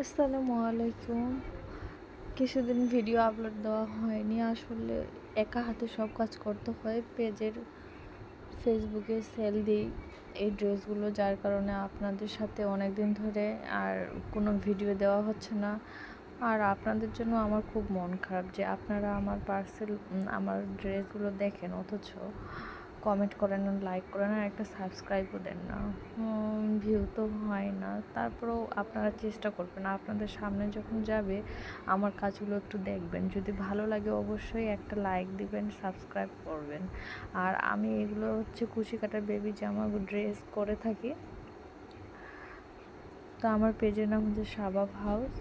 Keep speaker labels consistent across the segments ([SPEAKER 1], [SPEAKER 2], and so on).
[SPEAKER 1] আসসালামু আলাইকুম। কিছুদিন ভিডিও আপলোড দেওয়া হয়নি। আসলে একা হাতে সব কাজ করতে হয়। ফেসবুকে সেল দিই এই ড্রেসগুলো, যার কারণে আপনাদের সাথে অনেক দিন ধরে আর কোনো ভিডিও দেওয়া হচ্ছে না। আর আপনাদের জন্য আমার খুব মন খারাপ যে আপনারা আমার ড্রেসগুলো দেখেন, অথচ কমেন্ট করেন না, লাইক করেন না, একটা সাবস্ক্রাইবও দেন না, ভিউ তো হয় না। তারপরেও আপনারা চেষ্টা করবেন, আপনাদের সামনে যখন যাবে আমার কাজগুলো একটু দেখবেন। যদি ভালো লাগে অবশ্যই একটা লাইক দিবেন, সাবস্ক্রাইব করবেন। আর আমি এগুলো হচ্ছে কুশি কাটা বেবি জামা ড্রেস করে থাকি। তো আমার পেজের নাম হচ্ছে শাবাব হাউস।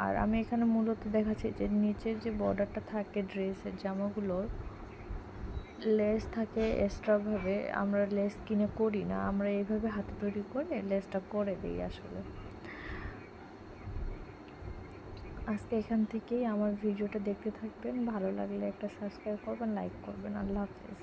[SPEAKER 1] আর আমি এখানে মূলত দেখাচ্ছি যে নিচের যে বর্ডারটা থাকে ড্রেসের জামাগুলোর, লেস থাকে এক্সট্রাভাবে। আমরা লেস কিনে করি না, আমরা এইভাবে হাতে তৈরি করে লেসটা করে দিই। আসলে আজকে এখান থেকেই আমার ভিডিওটা দেখতে থাকবেন। ভালো লাগলে একটা সাবস্ক্রাইব করবেন, লাইক করবেন। আল্লাহ হাফেজ।